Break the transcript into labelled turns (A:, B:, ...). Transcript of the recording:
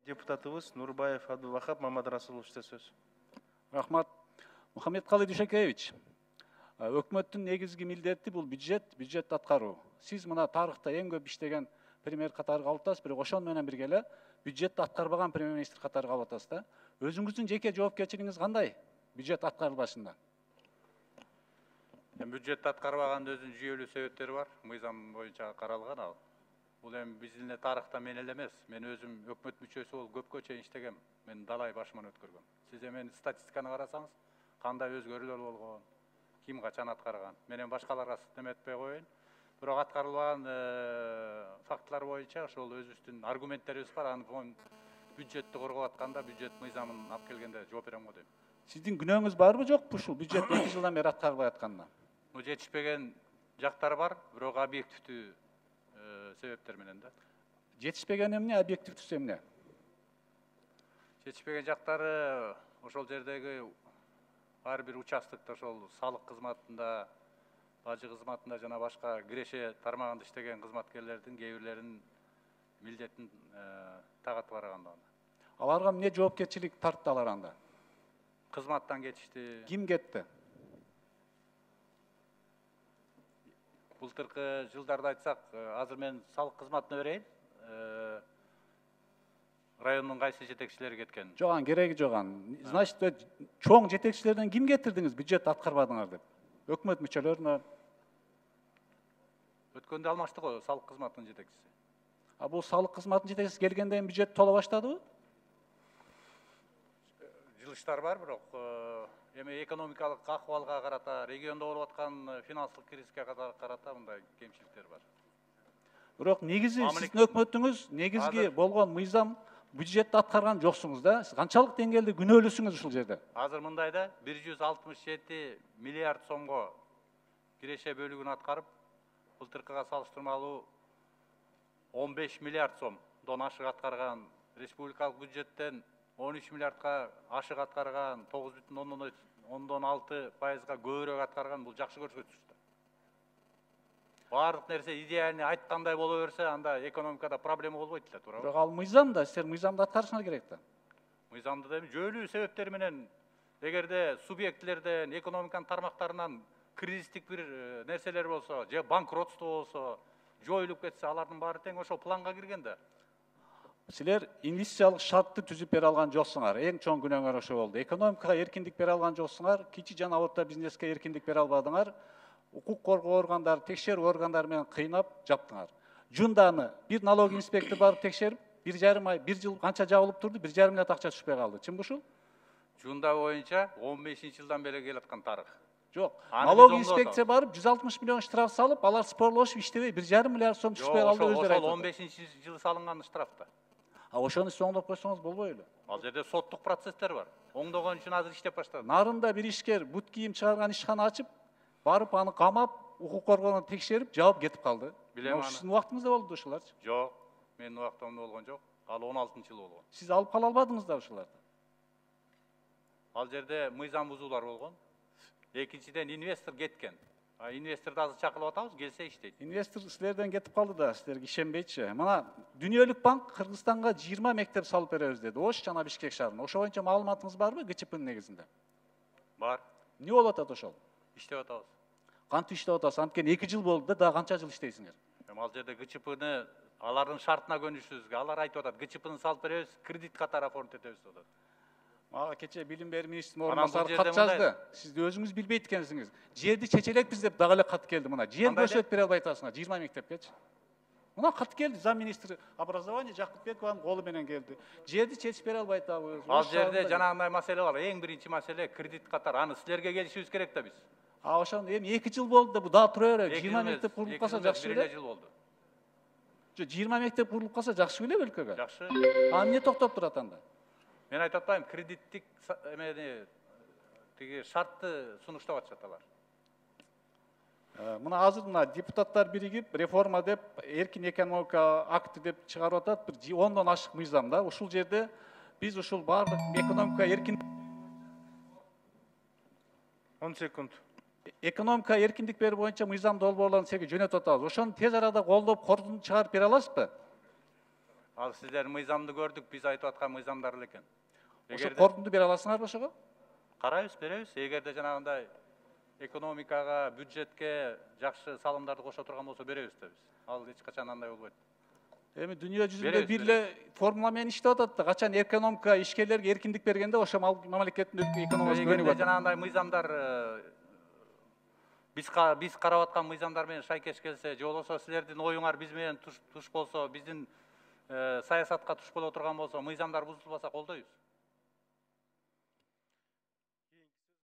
A: Депутатыбыз Нурбаев Абдулвахап Мамадрасуловичте сөз.
B: Рахмат. Мухаммедкалый Дүйшекеевич, өкмөттүн негизги милдети бул бюджет аткаруу. Сиз мына тарыхта эң көп иштеген премьер катары калып атасыз, бирок ошон менен бирге эле бюджетти аткарбаган премьер-министр катары калып атасыз да. Өзүңүздүн жеке жоопкерчилигиңиз кандай бюджет аткарылбашында?
C: Бюджетти аткарбагандын өзүнүн жүйөлүү себептери бар. Мыйзам боюнча каралган ал. Бул эми биздин тарыхта мен эле эмес. Мен өзүм өкмөт мүчөсү болуп көпкө чейин иштегем. Мен далай башыман өткөргөм. Сиз эми статистиканы карасаңыз, кандай өзгөрүүлөр болгон, ким качан аткарган. Менен башкаларга неметпей коеюн. Бирок аткарылган фактылар боюнча ошол өзүбүздүн аргументтерибиз бар. Аны бюджетти коргоп атканда, бюджет мыйзамын алып келгенде жооп берем го дейм.
B: Сиздин күнөөңүз барбы жокпу ушул бюджет 2 жылдан бери аткарылбай атканына?
C: Жетишпеген жактары бар, бирок объективдүү себептер менен да.
B: Жетишпеген эмне, объективдүүсү эмне?
C: Жетишпеген жактары ошол жердеги ар бир участоктор ошол салык кызматында, бажы кызматында жана башка киреше тармагында иштеген кызматкерлердин кээ бирлеринин милдетин тагатып караганда.
B: Аларга эмне жоопкерчилик тартты алар анда?
C: Кызматтан кетишти.
B: Ким кетти?
C: Былтыркы жылдарда айтсак, азыр мен салык кызматына берейин. Райондун кайсы жетекчилери кеткен?
B: Жоган, кереги жоган. Значит, чоң жетекчилерден ким кетирдиңиз бюджет аткарбадыңар деп? Өкмөт мүчөлөрүнө.
C: Өткөндө алмашты го салык кызматынын жетекчиси.
B: А бул салык кызматынын жетекчиси келгенден кийин бюджет тола баштадыбы?
C: Жылыштар бар, бирок эми экономикалык акыбалга карата, региондо болуп аткан финансылык кризиске карата мындай кемчиликтер бар.
B: Бирок негизи сиздин өкмөтүңүз негизги болгон мыйзам бюджетти аткарган жоксуңуз да. Сиз канчалык деңгээлде күнөөлүүсүңүз ушул жерде?
C: Азыр мындайда 167 миллиард сомго киреше бөлүгүн аткарып, былтыркыга салыштырмалуу 15 миллиард сомдон ашык аткарган, республикалык бюджеттен 13 миллиардка ашык аткарган, 9,6%га көбүрөөк аткарган, бул жакшы көрсөтүч. Бардык нерсе идеальный айткандай боло берсе, анда экономикада проблема болбойт эле, туурабы?
B: Бирок ал мыйзам да, силер мыйзамды аткарышыңар керек да.
C: Мыйзамды да жөлүү себептер менен, эгерде субъектилерден, экономиканын тармактарынан кризистик бир нерселер болсо, же банкротство болсо, жоюлуп кетсе, алардын баары тең ошол планга кирген да.
B: Силер инвестициялык шартты түзүп бере алган жоксуңар. Эң чоң күнөөңөр ошо болду. Экономикага эркиндик бере алган жоксуңар, кичи жана орто бизнеске эркиндик бере албадыңар. Укук коргоо органдары, текшерүү органдары менен кыйнап жаптыңар. Жунданы бир налог инспектор барып текшерип, 1,5 ай, 1 жыл канча жабылып турду, 1,5 миллиард акча түшпөй калды. Чынбы ушул?
C: Жунда боюнча 15-жылдан бери келаткан тарых.
B: Жок. Налог инспекция барып 160 миллион штраф салып, алар спорлошуп иштебей 1,5 миллиард сом түшпөй калды өздөрү айтты.
C: Ошол 15-жылы салынган штрафта.
B: А ошону сиз оңдоп койсоңуз болбой эле.
C: Ал жерде соттук процесстер бар. Оңдогон үчүн азыр иштеп баштады.
B: Нарында бир ишкер бут кийим чыгарган ишкана ачып, барып аны камап, укук коргоonu текшерип, жаап кетип калды.
C: Билем аны.
B: Сиздин убактыңызда болду ушуларчы?
C: Жок, менин убактымда болгон жок. Ал 16-жылы болгон.
B: Сиз алып кала албадыңыз да ушуларды?
C: Ал жерде мыйзам бузуулар болгон. Экинчиден инвестор кеткен. Инвесторду азыр чакырып атабыз, келсе иштейт.
B: Инвестор силерден кетип калды да, силерге ишенбейчи. Мына Дүниөлүк банк Кыргызстанга 20 мектеп салып беребиз деди. Ош жана Бишкек шаарына. Ошо боюнча маалыматыңыз барбы ГЧПнын негизинде?
C: Бар.
B: Эмне болуп атат ошол?
C: Иштеп атабыз.
B: Кантип иштеп атасыз? Анткени 2 жыл болду да, канча жыл иштейсиңер?
C: Ал жерде ГЧПны алардын шартына көнүшүбүзгө, алар айтып атат, ГЧПны салып беребиз, кредит катары оформить этебиз деп атат.
B: Ага кече билим берүү министринин орун басары кат жазды. Сиз өзүңүз билбейт экенсиңиз. Жерди чечелекпиз деп дагы эле кат келди мына. Жер бөлшөт бере албай атасыңар 20 мектепкечи. Мына кат келди, зам министр образование Жакыпбекованын колу менен келди. Жерди чечип бере албай атабыз.
C: Ал жерде жанагындай маселе бар. Эң биринчи маселе кредит катары. Аны силерге келишибиз керек да биз.
B: А ошондо эми 2 жыл болду да, бу дагы тура берет. 20 мектеп курулуп калса жакшы эле.
C: 1 жыл болду.
B: Жо 20 мектеп курулуп калса жакшы эле өлкөгө.
C: Жакшы.
B: А эмне токтоп турат анда?
C: Мен айтып атпайм, кредиттик эмени тиги шартты сунуштап атышат алар.
B: Мына азыр мына депутаттар биригип реформа деп эркин экономика акты деп чыгарып атат, бир 10дон ашык мыйзам да. Ушул жерде биз ушул баардык экономика эркин
A: 10 секунд.
B: Экономика эркиндик берүү боюнча мыйзам долбоорлорун силерге жөнөтүп атабыз. Ошону тез арада колдоп, кордун чыгарып бере аласызбы?
C: Ал сиздер мыйзамды көрдүк, биз айтып аткан мыйзамдар эле экен.
B: Ошо корутунду бере аласыңарбы ошого?
C: Карайбыз, беребиз. Эгерде жанагындай экономикага, бюджетке жакшы салымдарды кошо турган болсо беребиз да биз. Ал эч качан андай болбойт.
B: Эми дүйнө жүзүндө
C: Беребиз,
B: бир эле формула менен иштеп атат да, качан экономика ишкерлерге эркиндик бергенде ошо мамлекеттин экономикасы
C: Эгерде
B: өнүгөт.
C: жанагындай мыйзамдар биз карап аткан мыйзамдар менен шайкеш келсе, же болбосо силердин оюңар биз менен туш болсо, биздин саясатка туш боло турган болсо, мыйзамдар бузулбаса колдойбуз.